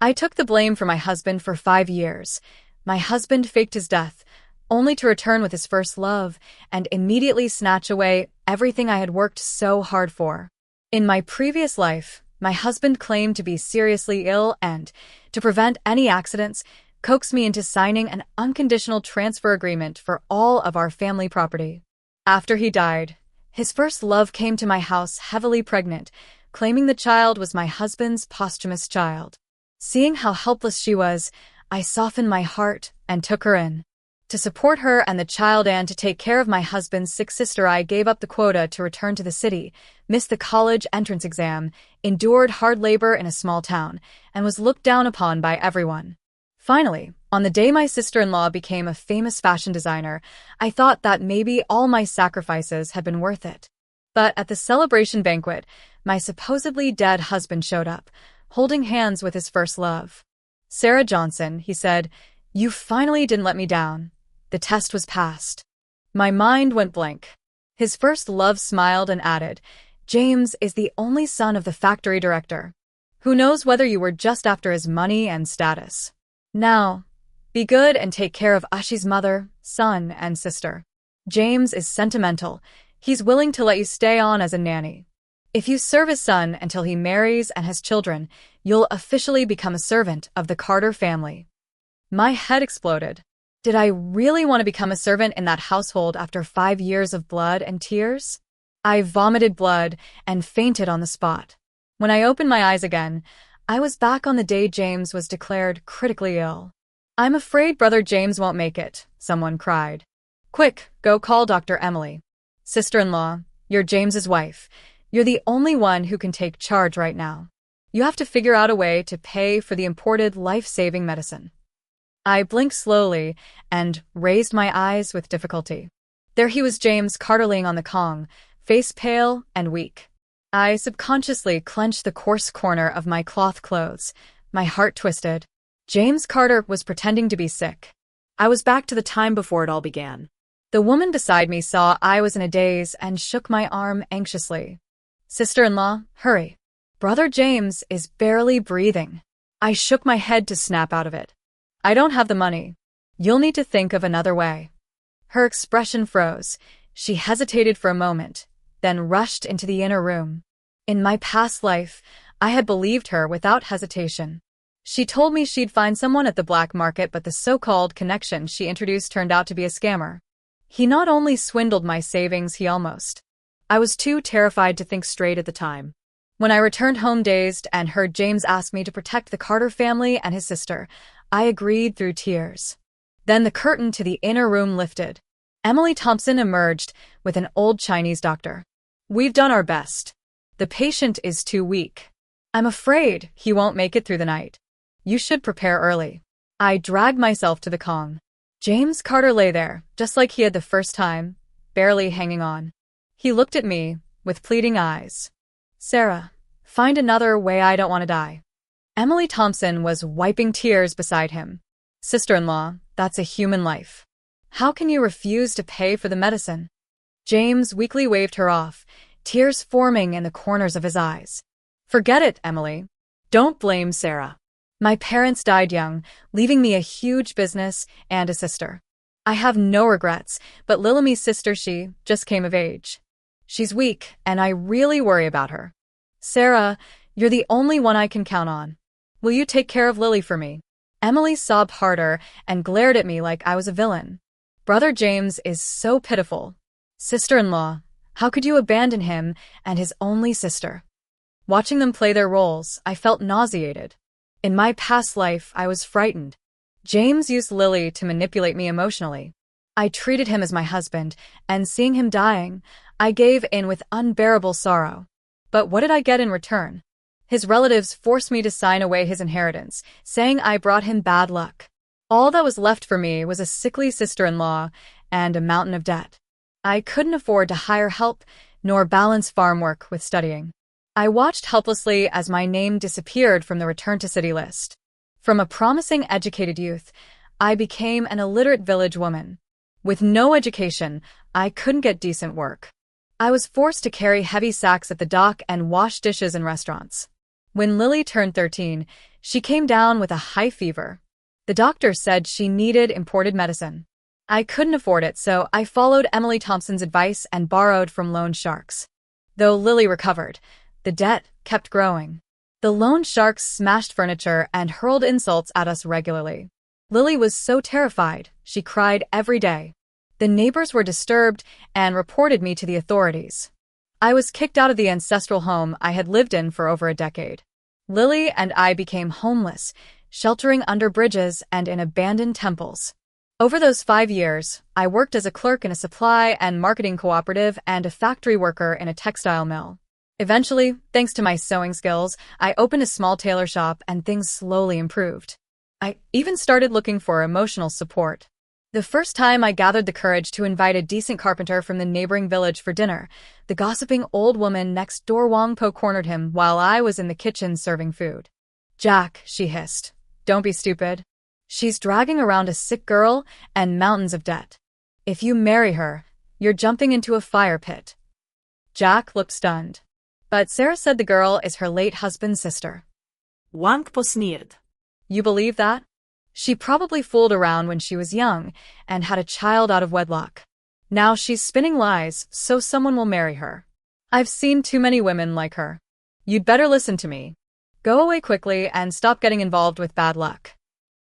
I took the blame for my husband for 5 years. My husband faked his death, only to return with his first love and immediately snatch away everything I had worked so hard for. In my previous life, my husband claimed to be seriously ill and, to prevent any accidents, coaxed me into signing an unconditional transfer agreement for all of our family property. After he died, his first love came to my house heavily pregnant, claiming the child was my husband's posthumous child. Seeing how helpless she was, I softened my heart and took her in. To support her and the child and to take care of my husband's sick sister, I gave up the quota to return to the city, missed the college entrance exam, endured hard labor in a small town, and was looked down upon by everyone. Finally, on the day my sister-in-law became a famous fashion designer, I thought that maybe all my sacrifices had been worth it. But at the celebration banquet, my supposedly dead husband showed up, holding hands with his first love. "Sarah Johnson," he said, "you finally didn't let me down. The test was passed." My mind went blank. His first love smiled and added, "James is the only son of the factory director. Who knows whether you were just after his money and status. Now, be good and take care of Ashi's mother, son, and sister. James is sentimental. He's willing to let you stay on as a nanny. If you serve his son until he marries and has children, you'll officially become a servant of the Carter family." My head exploded. Did I really want to become a servant in that household after 5 years of blood and tears? I vomited blood and fainted on the spot. When I opened my eyes again, I was back on the day James was declared critically ill. "I'm afraid Brother James won't make it," someone cried. "Quick, go call Dr. Emily. Sister-in-law, you're James's wife. You're the only one who can take charge right now. You have to figure out a way to pay for the imported life-saving medicine." I blinked slowly and raised my eyes with difficulty. There he was, James Carter, laying on the Kong, face pale and weak. I subconsciously clenched the coarse corner of my cloth clothes. My heart twisted. James Carter was pretending to be sick. I was back to the time before it all began. The woman beside me saw I was in a daze and shook my arm anxiously. "Sister-in-law, hurry. Brother James is barely breathing." I shook my head to snap out of it. "I don't have the money. You'll need to think of another way." Her expression froze. She hesitated for a moment, then rushed into the inner room. In my past life, I had believed her without hesitation. She told me she'd find someone at the black market, but the so-called connection she introduced turned out to be a scammer. He not only swindled my savings, he almost. I was too terrified to think straight at the time. When I returned home dazed and heard James ask me to protect the Carter family and his sister, I agreed through tears. Then the curtain to the inner room lifted. Emily Thompson emerged with an old Chinese doctor. "We've done our best. The patient is too weak. I'm afraid he won't make it through the night. You should prepare early." I dragged myself to the Kong. James Carter lay there, just like he had the first time, barely hanging on. He looked at me with pleading eyes. "Sarah, find another way. I don't want to die." Emily Thompson was wiping tears beside him. "Sister-in-law, that's a human life. How can you refuse to pay for the medicine?" James weakly waved her off, tears forming in the corners of his eyes. "Forget it, Emily. Don't blame Sarah. My parents died young, leaving me a huge business and a sister. I have no regrets, but Lilamy's sister, she just came of age. She's weak, and I really worry about her. Sarah, you're the only one I can count on. Will you take care of Lily for me?" Emily sobbed harder and glared at me like I was a villain. "Brother James is so pitiful. Sister-in-law, how could you abandon him and his only sister?" Watching them play their roles, I felt nauseated. In my past life, I was frightened. James used Lily to manipulate me emotionally. I treated him as my husband, and seeing him dying, I gave in with unbearable sorrow. But what did I get in return? His relatives forced me to sign away his inheritance, saying I brought him bad luck. All that was left for me was a sickly sister-in-law and a mountain of debt. I couldn't afford to hire help, nor balance farm work with studying. I watched helplessly as my name disappeared from the return to city list. From a promising educated youth, I became an illiterate village woman. With no education, I couldn't get decent work. I was forced to carry heavy sacks at the dock and wash dishes in restaurants. When Lily turned 13, She came down with a high fever. The doctor said she needed imported medicine. I couldn't afford it, so I followed Emily Thompson's advice and borrowed from loan sharks. Though Lily recovered, the debt kept growing. The loan sharks smashed furniture and hurled insults at us regularly. Lily was so terrified, she cried every day. The neighbors were disturbed and reported me to the authorities. I was kicked out of the ancestral home I had lived in for over a decade. Lily and I became homeless, sheltering under bridges and in abandoned temples. Over those 5 years, I worked as a clerk in a supply and marketing cooperative and a factory worker in a textile mill. Eventually, thanks to my sewing skills, I opened a small tailor shop and things slowly improved. I even started looking for emotional support. The first time I gathered the courage to invite a decent carpenter from the neighboring village for dinner, the gossiping old woman next door Wangpo cornered him while I was in the kitchen serving food. "Jack," she hissed, "don't be stupid. She's dragging around a sick girl and mountains of debt. If you marry her, you're jumping into a fire pit." Jack looked stunned. But Sarah said the girl is her late husband's sister. Wangpo sneered. "You believe that? She probably fooled around when she was young and had a child out of wedlock. Now she's spinning lies so someone will marry her. I've seen too many women like her. You'd better listen to me. Go away quickly and stop getting involved with bad luck."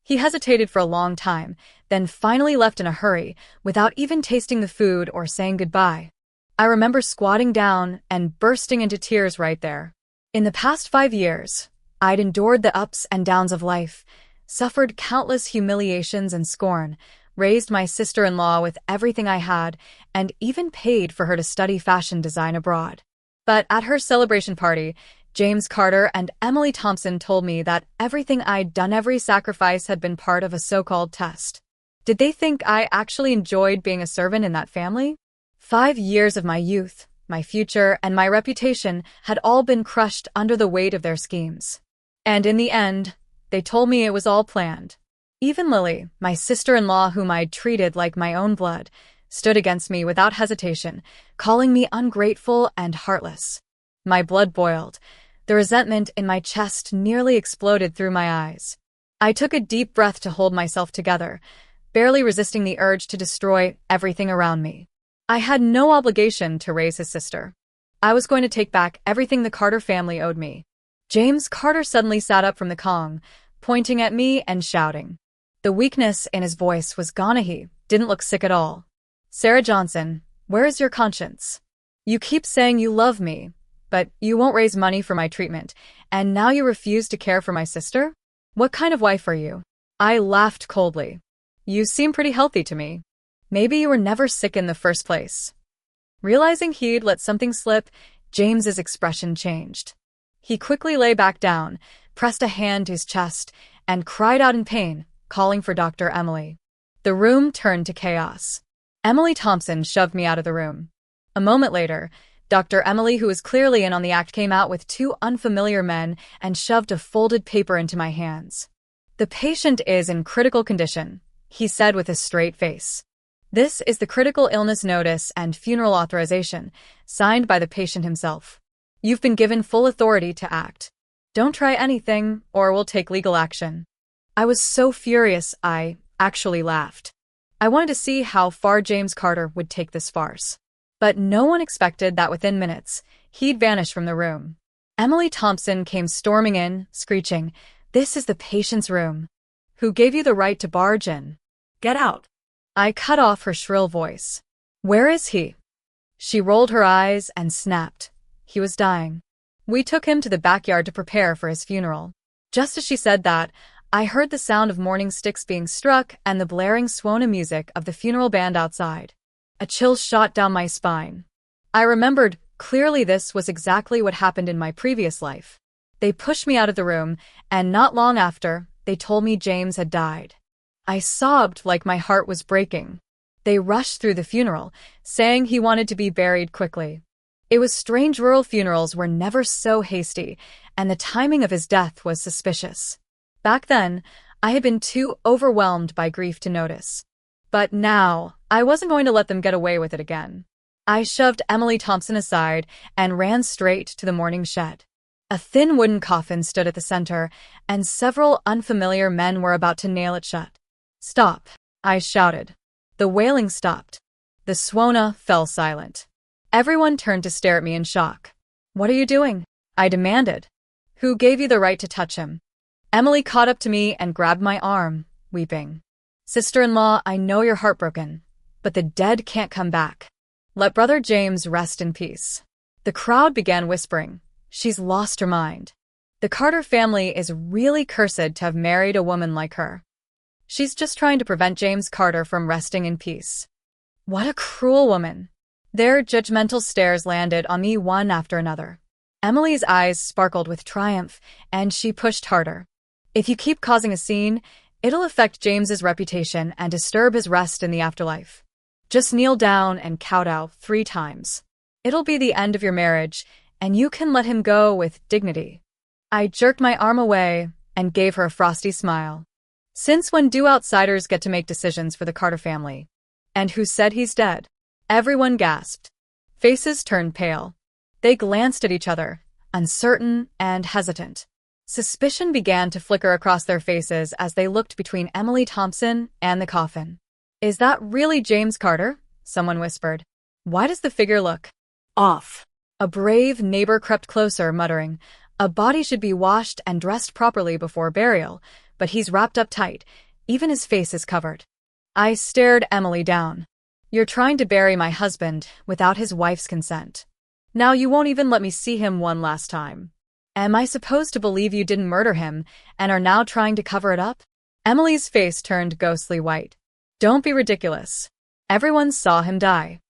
He hesitated for a long time, then finally left in a hurry without even tasting the food or saying goodbye. I remember squatting down and bursting into tears right there. In the past 5 years, I'd endured the ups and downs of life, suffered countless humiliations and scorn, raised my sister-in-law with everything I had, and even paid for her to study fashion design abroad. But at her celebration party, James Carter and Emily Thompson told me that everything I'd done, every sacrifice, had been part of a so-called test. Did they think I actually enjoyed being a servant in that family? 5 years of my youth, my future, and my reputation had all been crushed under the weight of their schemes. And in the end, they told me it was all planned. Even Lily, my sister-in-law whom I'd treated like my own blood, stood against me without hesitation, calling me ungrateful and heartless. My blood boiled. The resentment in my chest nearly exploded through my eyes. I took a deep breath to hold myself together, barely resisting the urge to destroy everything around me. I had no obligation to raise his sister. I was going to take back everything the Carter family owed me. James Carter suddenly sat up from the Kong, pointing at me and shouting. The weakness in his voice was gone. He didn't look sick at all. "Sarah Johnson, where is your conscience? You keep saying you love me, but you won't raise money for my treatment, and now you refuse to care for my sister? What kind of wife are you?" I laughed coldly. "You seem pretty healthy to me. Maybe you were never sick in the first place." Realizing he'd let something slip, James's expression changed. He quickly lay back down, pressed a hand to his chest, and cried out in pain, calling for Dr. Emily. The room turned to chaos. Emily Thompson shoved me out of the room. A moment later, Dr. Emily, who was clearly in on the act, came out with 2 unfamiliar men and shoved a folded paper into my hands. "The patient is in critical condition," he said with a straight face. "This is the critical illness notice and funeral authorization, signed by the patient himself. You've been given full authority to act. Don't try anything, or we'll take legal action." I was so furious I actually laughed. I wanted to see how far James Carter would take this farce. But no one expected that within minutes, he'd vanish from the room. Emily Thompson came storming in, screeching, "This is the patient's room. Who gave you the right to barge in? Get out." I cut off her shrill voice. "Where is he?" She rolled her eyes and snapped. He was dying. We took him to the backyard to prepare for his funeral. Just as she said that, I heard the sound of mourning sticks being struck and the blaring Swona music of the funeral band outside. A chill shot down my spine. I remembered clearly this was exactly what happened in my previous life. They pushed me out of the room, and not long after, they told me James had died. I sobbed like my heart was breaking. They rushed through the funeral, saying he wanted to be buried quickly. It was strange. Rural funerals were never so hasty, and the timing of his death was suspicious. Back then, I had been too overwhelmed by grief to notice. But now, I wasn't going to let them get away with it again. I shoved Emily Thompson aside and ran straight to the mourning shed. A thin wooden coffin stood at the center, and several unfamiliar men were about to nail it shut. "Stop," I shouted. The wailing stopped. The Swona fell silent. Everyone turned to stare at me in shock. "What are you doing?" I demanded. "Who gave you the right to touch him?" Emily caught up to me and grabbed my arm, weeping. "Sister-in-law, I know you're heartbroken, but the dead can't come back. Let Brother James rest in peace." The crowd began whispering, "She's lost her mind. The Carter family is really cursed to have married a woman like her. She's just trying to prevent James Carter from resting in peace." What a cruel woman. Their judgmental stares landed on me one after another. Emily's eyes sparkled with triumph, and she pushed harder. "If you keep causing a scene, it'll affect James's reputation and disturb his rest in the afterlife. Just kneel down and kowtow 3 times. It'll be the end of your marriage, and you can let him go with dignity." I jerked my arm away and gave her a frosty smile. "Since when do outsiders get to make decisions for the Carter family? And who said he's dead?" Everyone gasped. Faces turned pale. They glanced at each other, uncertain and hesitant. Suspicion began to flicker across their faces as they looked between Emily Thompson and the coffin. "Is that really James Carter?" someone whispered. "Why does the figure look Off. A brave neighbor crept closer, muttering, "A body should be washed and dressed properly before burial, but he's wrapped up tight. Even his face is covered." I stared Emily down. "You're trying to bury my husband without his wife's consent. Now you won't even let me see him one last time. Am I supposed to believe you didn't murder him and are now trying to cover it up?" Emily's face turned ghostly white. "Don't be ridiculous. Everyone saw him die."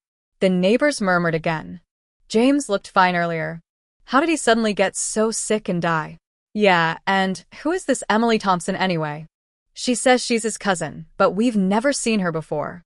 The neighbors murmured again. "James looked fine earlier. How did he suddenly get so sick and die?" "Yeah, and who is this Emily Thompson anyway? She says she's his cousin, but we've never seen her before."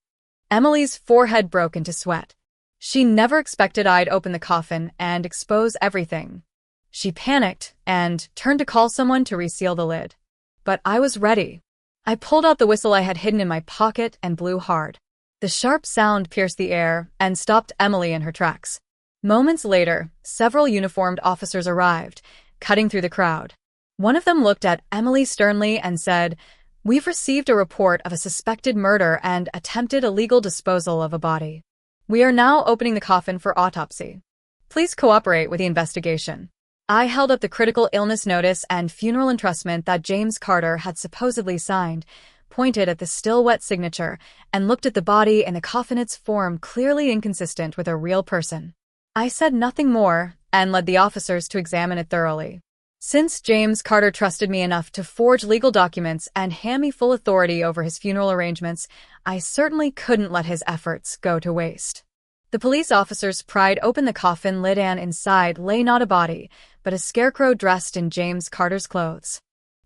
Emily's forehead broke into sweat. She never expected I'd open the coffin and expose everything. She panicked and turned to call someone to reseal the lid. But I was ready. I pulled out the whistle I had hidden in my pocket and blew hard. The sharp sound pierced the air and stopped Emily in her tracks. Moments later, several uniformed officers arrived, cutting through the crowd. One of them looked at Emily sternly and said, "We've received a report of a suspected murder and attempted illegal disposal of a body. We are now opening the coffin for autopsy. Please cooperate with the investigation." I held up the critical illness notice and funeral entrustment that James Carter had supposedly signed, pointed at the still wet signature, and looked at the body in the coffin's form clearly inconsistent with a real person. I said nothing more and led the officers to examine it thoroughly. Since James Carter trusted me enough to forge legal documents and hand me full authority over his funeral arrangements, I certainly couldn't let his efforts go to waste. The police officers pried open the coffin lid and inside lay not a body, but a scarecrow dressed in James Carter's clothes.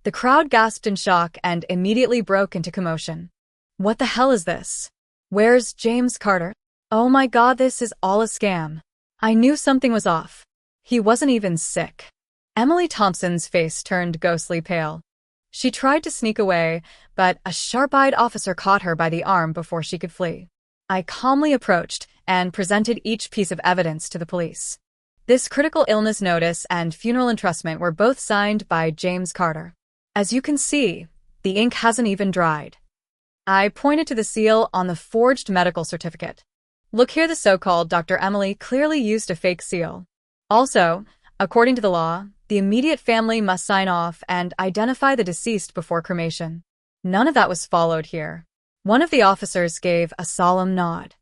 The crowd gasped in shock and immediately broke into commotion. "What the hell is this? Where's James Carter? Oh my God, this is all a scam." I knew something was off. He wasn't even sick. Emily Thompson's face turned ghostly pale. She tried to sneak away, but a sharp-eyed officer caught her by the arm before she could flee. I calmly approached and presented each piece of evidence to the police. This critical illness notice and funeral entrustment were both signed by James Carter. As you can see, the ink hasn't even dried. I pointed to the seal on the forged medical certificate. "Look here, the so-called Dr. Emily clearly used a fake seal. Also, according to the law, the immediate family must sign off and identify the deceased before cremation. None of that was followed here." One of the officers gave a solemn nod.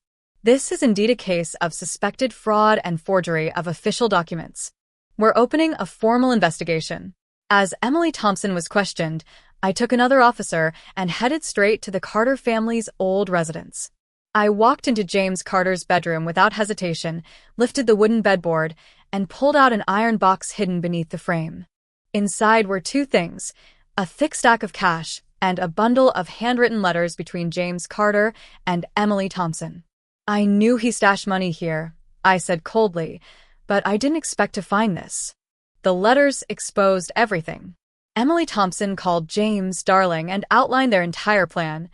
"This is indeed a case of suspected fraud and forgery of official documents. We're opening a formal investigation." As Emily Thompson was questioned, I took another officer and headed straight to the Carter family's old residence. I walked into James Carter's bedroom without hesitation, lifted the wooden bedboard, and pulled out an iron box hidden beneath the frame. Inside were 2 things, a thick stack of cash and a bundle of handwritten letters between James Carter and Emily Thompson. "I knew he stashed money here," I said coldly, "but I didn't expect to find this." The letters exposed everything. Emily Thompson called James darling and outlined their entire plan,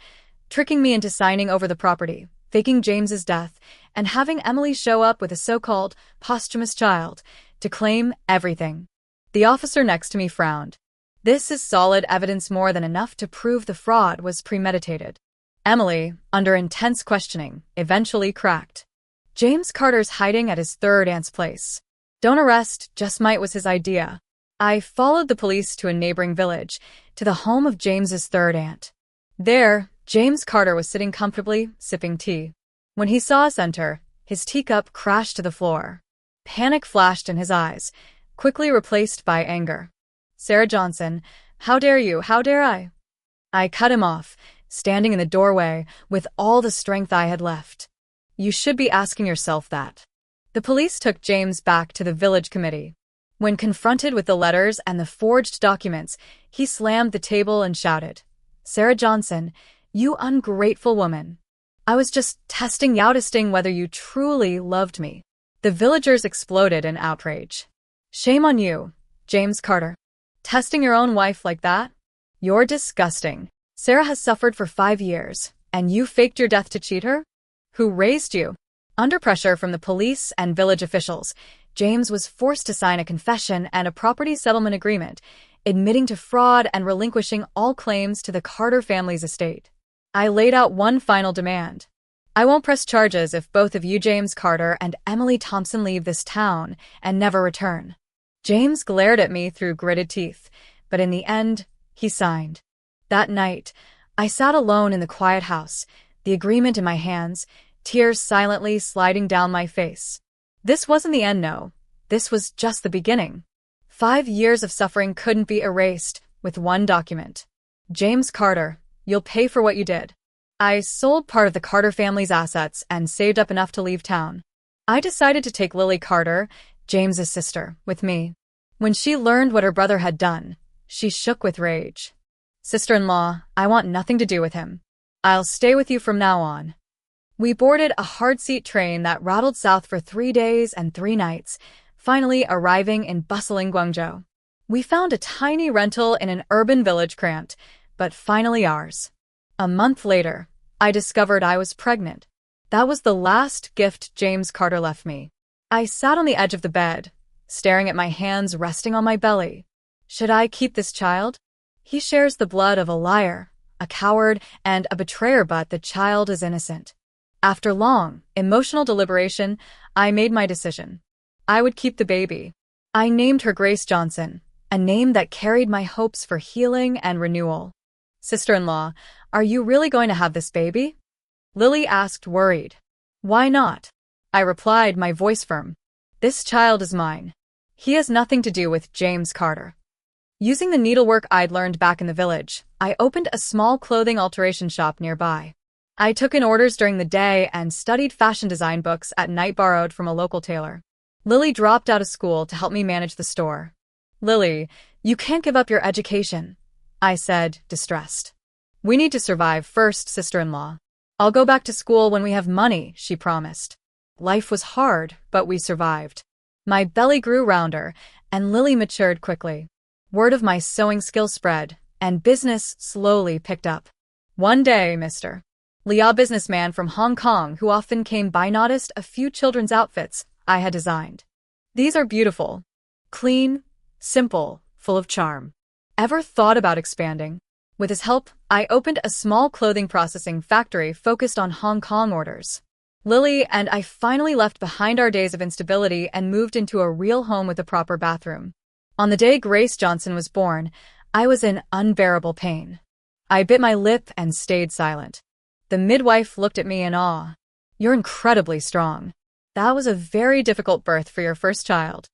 tricking me into signing over the property, faking James's death, and having Emily show up with a so-called posthumous child to claim everything. The officer next to me frowned. This is solid evidence, more than enough to prove the fraud was premeditated. Emily, under intense questioning, eventually cracked. James Carter's hiding at his third aunt's place. Don't arrest, just might was his idea. I followed the police to a neighboring village, to the home of James's third aunt. There, James Carter was sitting comfortably, sipping tea. When he saw us enter, his teacup crashed to the floor. Panic flashed in his eyes, quickly replaced by anger. Sarah Johnson, how dare you, how dare I? I cut him off, standing in the doorway with all the strength I had left. You should be asking yourself that. The police took James back to the village committee. When confronted with the letters and the forged documents, he slammed the table and shouted, Sarah Johnson, you ungrateful woman. I was just testing whether you truly loved me. The villagers exploded in outrage. Shame on you, James Carter. Testing your own wife like that? You're disgusting. Sarah has suffered for 5 years, and you faked your death to cheat her? Who raised you? Under pressure from the police and village officials, James was forced to sign a confession and a property settlement agreement, admitting to fraud and relinquishing all claims to the Carter family's estate. I laid out one final demand. I won't press charges if both of you, James Carter and Emily Thompson, leave this town and never return. James glared at me through gritted teeth, but in the end, he signed. That night, I sat alone in the quiet house, the agreement in my hands, tears silently sliding down my face. This wasn't the end, no. This was just the beginning. 5 years of suffering couldn't be erased with one document. James Carter, you'll pay for what you did. I sold part of the Carter family's assets and saved up enough to leave town. I decided to take Lily Carter, James's sister, with me. When she learned what her brother had done, she shook with rage. Sister-in-law, I want nothing to do with him. I'll stay with you from now on. We boarded a hard-seat train that rattled south for 3 days and 3 nights, finally arriving in bustling Guangzhou. We found a tiny rental in an urban village, cramped, but finally ours. A month later, I discovered I was pregnant. That was the last gift James Carter left me. I sat on the edge of the bed, staring at my hands resting on my belly. Should I keep this child? He shares the blood of a liar, a coward, and a betrayer, but the child is innocent. After long, emotional deliberation, I made my decision. I would keep the baby. I named her Grace Johnson, a name that carried my hopes for healing and renewal. Sister-in-law, are you really going to have this baby? Lily asked, worried. Why not? I replied, my voice firm. This child is mine. He has nothing to do with James Carter. Using the needlework I'd learned back in the village, I opened a small clothing alteration shop nearby. I took in orders during the day and studied fashion design books at night borrowed from a local tailor. Lily dropped out of school to help me manage the store. Lily, you can't give up your education, I said, distressed. We need to survive first, sister-in-law. I'll go back to school when we have money, she promised. Life was hard, but we survived. My belly grew rounder, and Lily matured quickly. Word of my sewing skill spread, and business slowly picked up. One day, Mr. Lia, businessman from Hong Kong who often came by, noticed a few children's outfits I had designed. These are beautiful. Clean, simple, full of charm. Ever thought about expanding? With his help, I opened a small clothing processing factory focused on Hong Kong orders. Lily and I finally left behind our days of instability and moved into a real home with a proper bathroom. On the day Grace Johnson was born, I was in unbearable pain. I bit my lip and stayed silent. The midwife looked at me in awe. You're incredibly strong. That was a very difficult birth for your first child.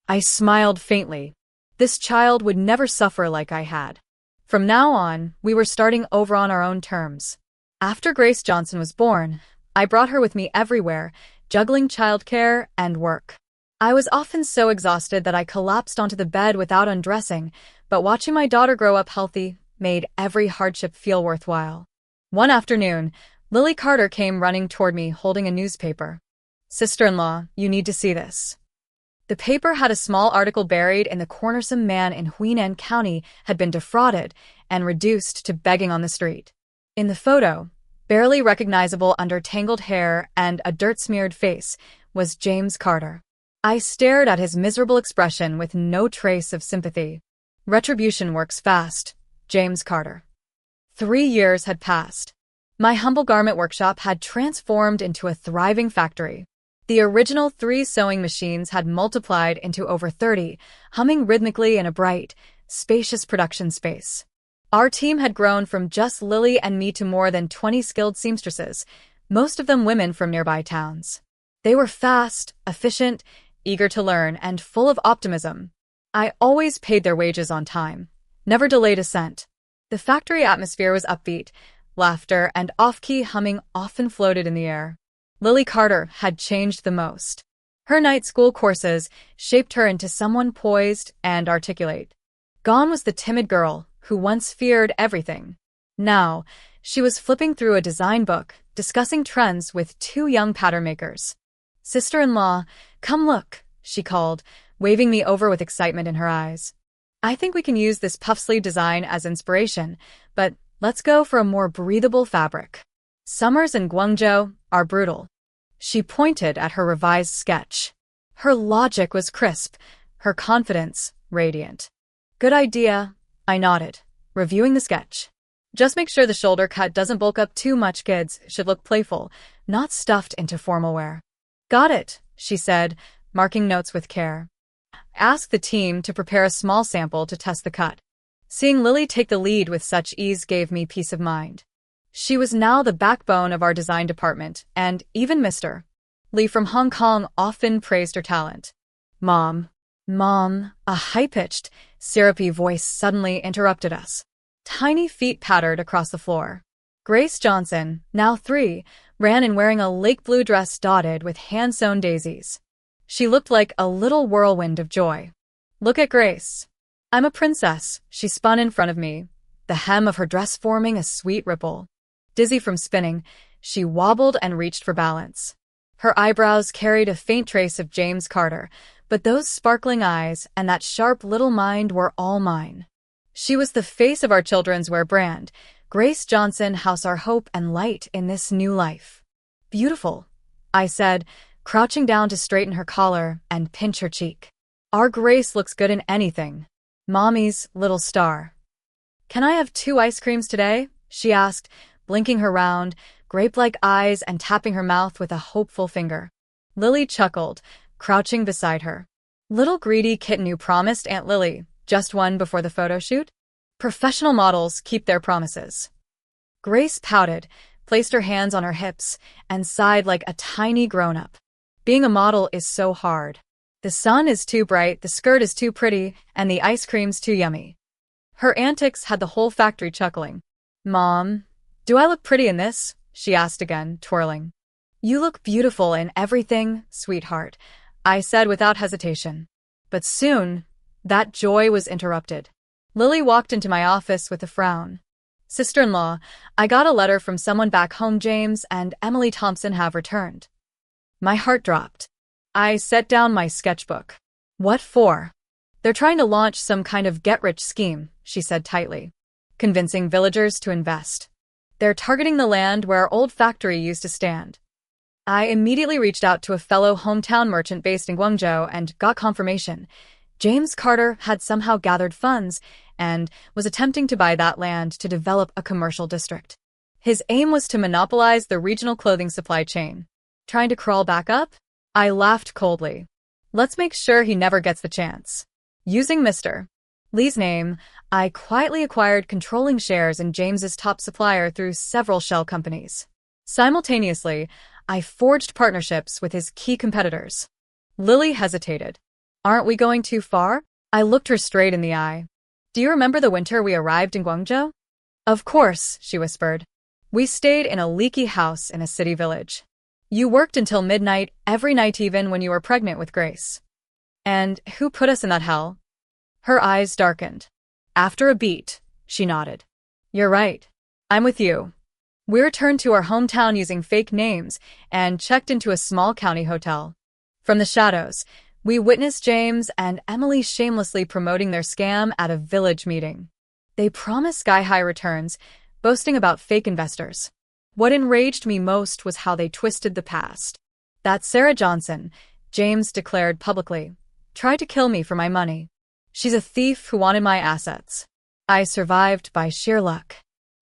I smiled faintly. This child would never suffer like I had. From now on, we were starting over on our own terms. After Grace Johnson was born, I brought her with me everywhere, juggling childcare and work. I was often so exhausted that I collapsed onto the bed without undressing, but watching my daughter grow up healthy made every hardship feel worthwhile. One afternoon, Lily Carter came running toward me holding a newspaper. Sister-in-law, you need to see this. The paper had a small article buried in the corner. Some man in Huinan County had been defrauded and reduced to begging on the street. In the photo, barely recognizable under tangled hair and a dirt-smeared face, was James Carter. I stared at his miserable expression with no trace of sympathy. Retribution works fast, James Carter. 3 years had passed. My humble garment workshop had transformed into a thriving factory. The original 3 sewing machines had multiplied into over 30, humming rhythmically in a bright, spacious production space. Our team had grown from just Lily and me to more than 20 skilled seamstresses, most of them women from nearby towns. They were fast, efficient, eager to learn, and full of optimism. I always paid their wages on time, never delayed a cent. The factory atmosphere was upbeat. Laughter and off-key humming often floated in the air. Lily Carter had changed the most. Her night school courses shaped her into someone poised and articulate. Gone was the timid girl who once feared everything. Now, she was flipping through a design book, discussing trends with 2 young pattern makers. "Sister-in-law, come look," she called, waving me over with excitement in her eyes. "I think we can use this puff sleeve design as inspiration, but let's go for a more breathable fabric. Summers in Guangzhou are brutal." She pointed at her revised sketch. Her logic was crisp, her confidence radiant. "Good idea," I nodded, reviewing the sketch. "Just make sure the shoulder cut doesn't bulk up too much. Kids should look playful, not stuffed into formal wear." "Got it," she said, marking notes with care. I asked the team to prepare a small sample to test the cut. Seeing Lily take the lead with such ease gave me peace of mind. She was now the backbone of our design department, and even Mr. Lee from Hong Kong often praised her talent. Mom, a high-pitched, syrupy voice suddenly interrupted us. Tiny feet pattered across the floor. Grace Johnson, now 3, ran in wearing a lake blue dress dotted with hand-sewn daisies. She looked like a little whirlwind of joy. "Look at Grace. I'm a princess," she spun in front of me, the hem of her dress forming a sweet ripple. Dizzy from spinning, she wobbled and reached for balance. Her eyebrows carried a faint trace of James Carter, but those sparkling eyes and that sharp little mind were all mine. She was the face of our children's wear brand. Grace Johnson, house our hope and light in this new life. "Beautiful," I said, crouching down to straighten her collar and pinch her cheek. "Our Grace looks good in anything. Mommy's little star." "Can I have 2 ice creams today?" she asked, blinking her round, grape-like eyes and tapping her mouth with a hopeful finger. Lily chuckled, crouching beside her. "Little greedy kitten who promised Aunt Lily just one before the photo shoot? Professional models keep their promises." Grace pouted, placed her hands on her hips, and sighed like a tiny grown-up. "Being a model is so hard. The sun is too bright, the skirt is too pretty, and the ice cream's too yummy." Her antics had the whole factory chuckling. "Mom, do I look pretty in this?" she asked again, twirling. "You look beautiful in everything, sweetheart," I said without hesitation. But soon, that joy was interrupted. Lily walked into my office with a frown. "Sister-in-law, I got a letter from someone back home. James and Emily Thompson have returned." My heart dropped. I set down my sketchbook. "What for?" "They're trying to launch some kind of get-rich scheme," she said tightly. "Convincing villagers to invest. They're targeting the land where our old factory used to stand." I immediately reached out to a fellow hometown merchant based in Guangzhou and got confirmation. James Carter had somehow gathered funds and was attempting to buy that land to develop a commercial district. His aim was to monopolize the regional clothing supply chain. Trying to crawl back up? I laughed coldly. Let's make sure he never gets the chance. Using Mr. Lee's name, I quietly acquired controlling shares in James's top supplier through several shell companies. Simultaneously, I forged partnerships with his key competitors. Lily hesitated. "Aren't we going too far?" I looked her straight in the eye. "Do you remember the winter we arrived in Guangzhou?" "Of course," she whispered. "We stayed in a leaky house in a city village. You worked until midnight every night, even when you were pregnant with Grace. And who put us in that hell?" Her eyes darkened. After a beat, she nodded. "You're right. I'm with you." We returned to our hometown using fake names and checked into a small county hotel. From the shadows, we witnessed James and Emily shamelessly promoting their scam at a village meeting. They promised sky-high returns, boasting about fake investors. What enraged me most was how they twisted the past. That Sarah Johnson, James declared publicly. Tried to kill me for my money. She's a thief who wanted my assets. I survived by sheer luck.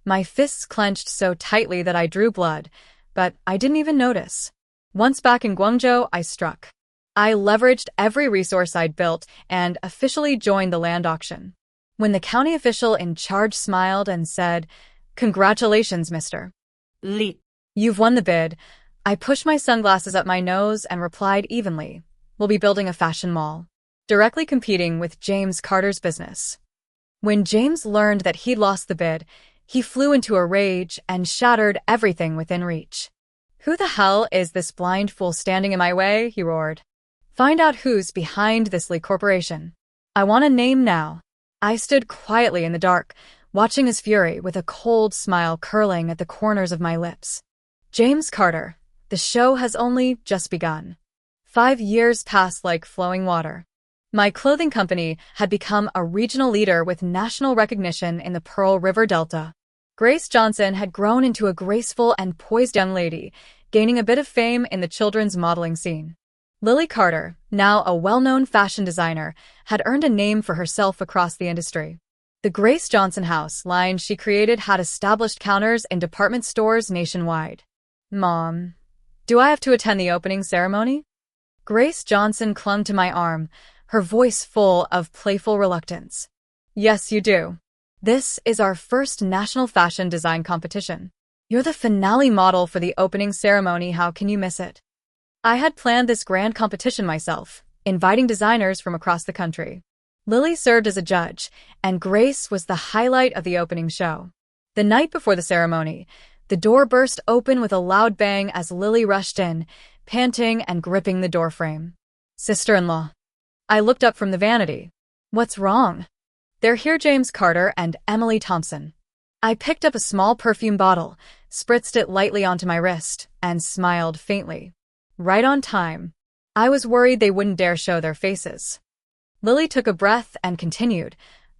My fists clenched so tightly that I drew blood, but I didn't even notice. Once back in Guangzhou, I struck. I leveraged every resource I'd built and officially joined the land auction. When the county official in charge smiled and said, "Congratulations, mister. Li. You've won the bid," I pushed my sunglasses up my nose and replied evenly, "We'll be building a fashion mall," directly competing with James Carter's business. When James learned that he'd lost the bid, he flew into a rage and shattered everything within reach. "Who the hell is this blind fool standing in my way?" he roared. "Find out who's behind this Lee Corporation. I want a name now." I stood quietly in the dark, watching his fury with a cold smile curling at the corners of my lips. James Carter, the show has only just begun. 5 years passed like flowing water. My clothing company had become a regional leader with national recognition in the Pearl River Delta. Grace Johnson had grown into a graceful and poised young lady, gaining a bit of fame in the children's modeling scene. Lily Carter, now a well-known fashion designer, had earned a name for herself across the industry. The Grace Johnson House line she created had established counters in department stores nationwide. "Mom, do I have to attend the opening ceremony?" Grace Johnson clung to my arm, her voice full of playful reluctance. "Yes, you do. This is our first national fashion design competition. You're the finale model for the opening ceremony. How can you miss it?" I had planned this grand competition myself, inviting designers from across the country. Lily served as a judge, and Grace was the highlight of the opening show. The night before the ceremony, the door burst open with a loud bang as Lily rushed in, panting and gripping the doorframe. "Sister-in-law." I looked up from the vanity. "What's wrong?" "They're here, James Carter and Emily Thompson." I picked up a small perfume bottle, spritzed it lightly onto my wrist, and smiled faintly. Right on time. I was worried they wouldn't dare show their faces. Lily took a breath and continued.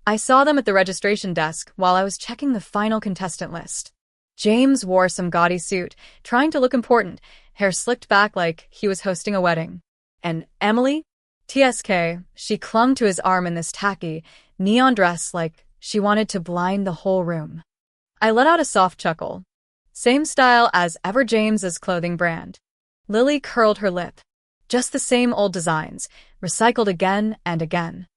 "I saw them at the registration desk while I was checking the final contestant list. James wore some gaudy suit, trying to look important, hair slicked back like he was hosting a wedding. And Emily? TSK, she clung to his arm in this tacky, neon dress like she wanted to blind the whole room." I let out a soft chuckle. Same style as ever James's clothing brand. Lily curled her lip. "Just the same old designs, recycled again and again."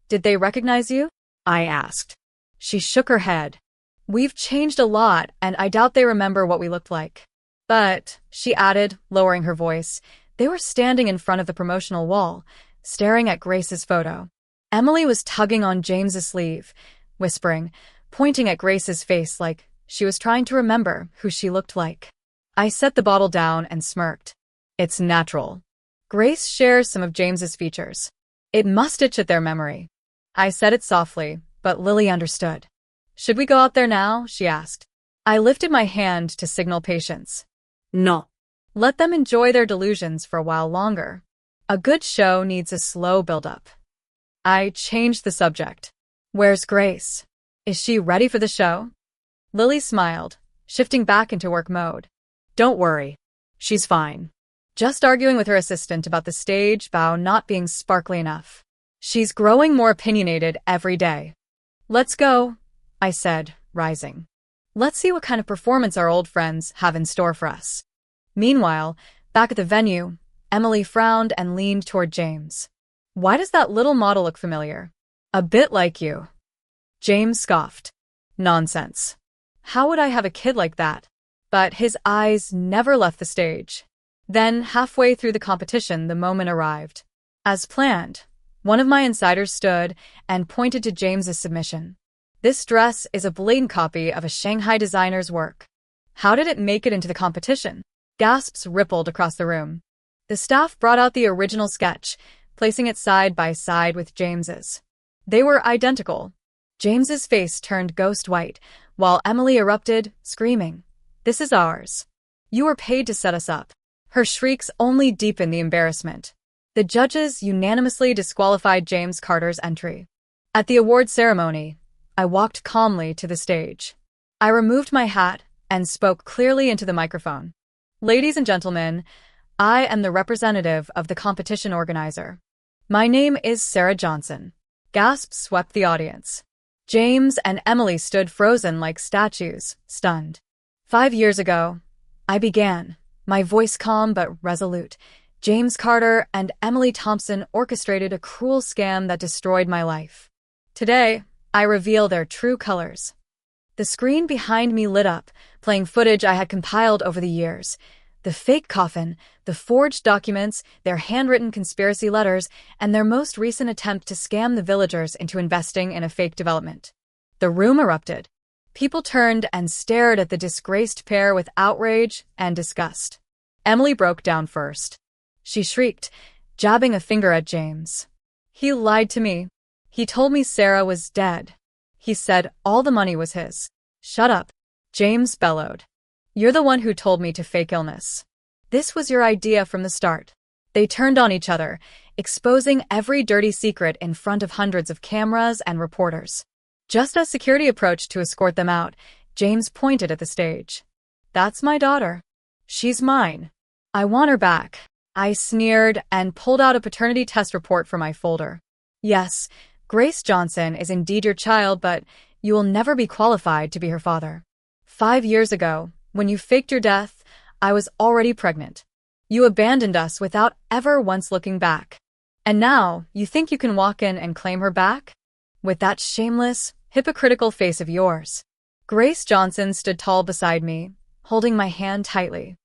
"Did they recognize you?" I asked. She shook her head. "We've changed a lot, and I doubt they remember what we looked like." "But," she added, lowering her voice, "they were standing in front of the promotional wall, staring at Grace's photo." Emily was tugging on James's sleeve, whispering, pointing at Grace's face like she was trying to remember who she looked like. I set the bottle down and smirked. "It's natural. Grace shares some of James's features. It must itch at their memory." I said it softly, but Lily understood. "Should we go out there now?" she asked. I lifted my hand to signal patience. No. Let them enjoy their delusions for a while longer. A good show needs a slow build-up. I changed the subject. "Where's Grace? Is she ready for the show?" Lily smiled, shifting back into work mode. "Don't worry. She's fine. Just arguing with her assistant about the stage bow not being sparkly enough. She's growing more opinionated every day." "Let's go," I said, rising. "Let's see what kind of performance our old friends have in store for us." Meanwhile, back at the venue, Emily frowned and leaned toward James. "Why does that little model look familiar?" "A bit like you." James scoffed. "Nonsense. How would I have a kid like that?" But his eyes never left the stage. Then, halfway through the competition, the moment arrived. As planned, one of my insiders stood and pointed to James's submission. "This dress is a blatant copy of a Shanghai designer's work. How did it make it into the competition?" Gasps rippled across the room. The staff brought out the original sketch, placing it side by side with James's. They were identical. James's face turned ghost white, while Emily erupted, screaming, "This is ours. You were paid to set us up." Her shrieks only deepened the embarrassment. The judges unanimously disqualified James Carter's entry. At the award ceremony, I walked calmly to the stage. I removed my hat and spoke clearly into the microphone. "Ladies and gentlemen, I am the representative of the competition organizer. My name is Sarah Johnson. Gasps swept the audience. James and Emily stood frozen like statues, stunned. 5 years ago, I began, my voice calm but resolute. James Carter and Emily Thompson orchestrated a cruel scam that destroyed my life. Today, I reveal their true colors. The screen behind me lit up, playing footage I had compiled over the years. The fake coffin, the forged documents, their handwritten conspiracy letters, and their most recent attempt to scam the villagers into investing in a fake development. The room erupted. People turned and stared at the disgraced pair with outrage and disgust. Emily broke down first. She shrieked, jabbing a finger at James. He lied to me. He told me Sarah was dead. He said all the money was his. Shut up, James bellowed. You're the one who told me to fake illness. This was your idea from the start. They turned on each other, exposing every dirty secret in front of hundreds of cameras and reporters. Just as security approached to escort them out, James pointed at the stage. That's my daughter. She's mine. I want her back. I sneered and pulled out a paternity test report from my folder. Yes, Grace Johnson is indeed your child, but you will never be qualified to be her father. 5 years ago, when you faked your death, I was already pregnant. You abandoned us without ever once looking back. And now, you think you can walk in and claim her back? With that shameless, hypocritical face of yours. Grace Johnson stood tall beside me, holding my hand tightly.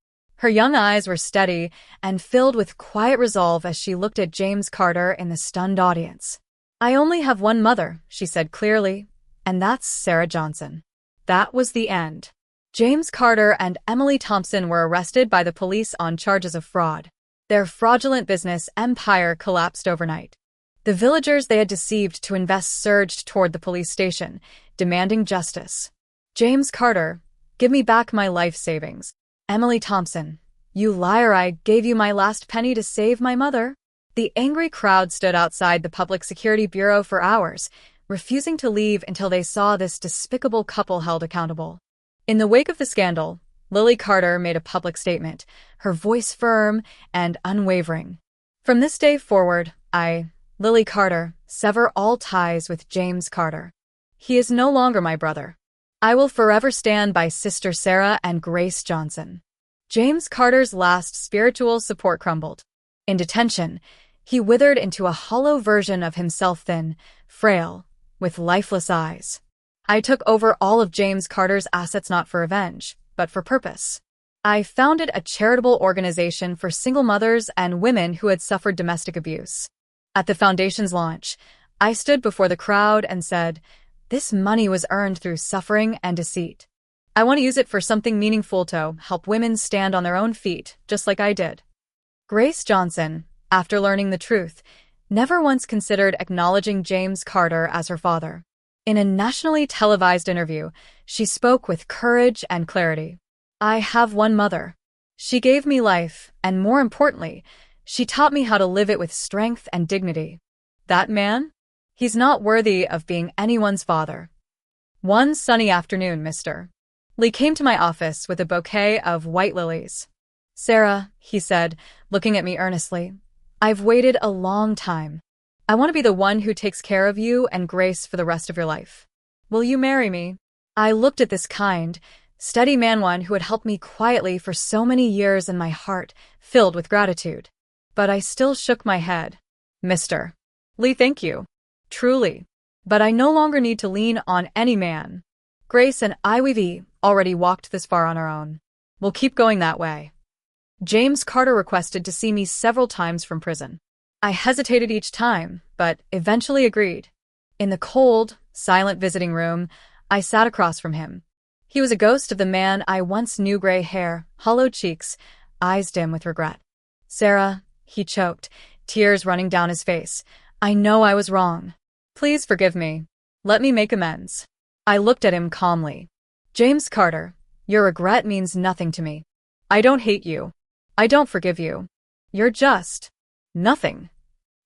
Her young eyes were steady and filled with quiet resolve as she looked at James Carter in the stunned audience. I only have one mother, she said clearly, and that's Sarah Johnson. That was the end. James Carter and Emily Thompson were arrested by the police on charges of fraud. Their fraudulent business empire collapsed overnight. The villagers they had deceived to invest surged toward the police station, demanding justice. James Carter, give me back my life savings. Emily Thompson, you liar, I gave you my last penny to save my mother. The angry crowd stood outside the Public Security Bureau for hours, refusing to leave until they saw this despicable couple held accountable. In the wake of the scandal, Lily Carter made a public statement, her voice firm and unwavering. From this day forward, I, Lily Carter, sever all ties with James Carter. He is no longer my brother. I will forever stand by Sister Sarah and Grace Johnson. James Carter's last spiritual support crumbled. In detention, he withered into a hollow version of himself, thin, frail, with lifeless eyes. I took over all of James Carter's assets not for revenge, but for purpose. I founded a charitable organization for single mothers and women who had suffered domestic abuse. At the foundation's launch, I stood before the crowd and said, this money was earned through suffering and deceit. I want to use it for something meaningful to help women stand on their own feet, just like I did. Grace Johnson, after learning the truth, never once considered acknowledging James Carter as her father. In a nationally televised interview, she spoke with courage and clarity. I have one mother. She gave me life, and more importantly, she taught me how to live it with strength and dignity. That man? He's not worthy of being anyone's father. One sunny afternoon, Mr. Lee came to my office with a bouquet of white lilies. Sarah, he said, looking at me earnestly, I've waited a long time. I want to be the one who takes care of you and Grace for the rest of your life. Will you marry me? I looked at this kind, steady man, one who had helped me quietly for so many years, and my heart filled with gratitude. But I still shook my head. Mr. Lee, thank you. Truly. But I no longer need to lean on any man. Grace and we've already walked this far on our own. We'll keep going that way. James Carter requested to see me several times from prison. I hesitated each time, but eventually agreed. In the cold, silent visiting room, I sat across from him. He was a ghost of the man I once knew, gray hair, hollow cheeks, eyes dim with regret. Sarah, he choked, tears running down his face. I know I was wrong. Please forgive me. Let me make amends. I looked at him calmly. James Carter, your regret means nothing to me. I don't hate you. I don't forgive you. You're just nothing.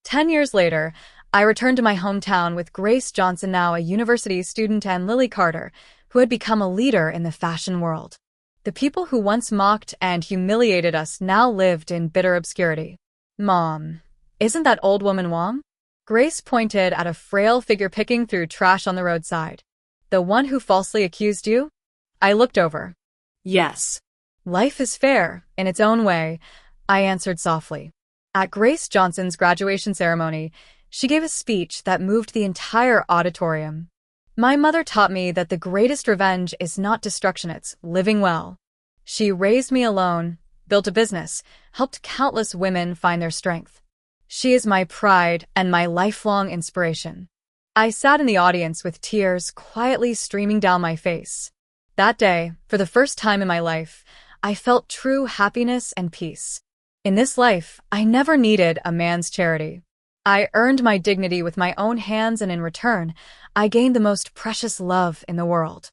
10 years later, I returned to my hometown with Grace Johnson, now a university student, and Lily Carter, who had become a leader in the fashion world. The people who once mocked and humiliated us now lived in bitter obscurity. Mom, isn't that old woman Wong? Grace pointed at a frail figure picking through trash on the roadside. The one who falsely accused you? I looked over. Yes. Life is fair, in its own way, I answered softly. At Grace Johnson's graduation ceremony, she gave a speech that moved the entire auditorium. My mother taught me that the greatest revenge is not destruction, it's living well. She raised me alone, built a business, helped countless women find their strength. She is my pride and my lifelong inspiration. I sat in the audience with tears quietly streaming down my face. That day, for the first time in my life, I felt true happiness and peace. In this life, I never needed a man's charity. I earned my dignity with my own hands, and in return, I gained the most precious love in the world.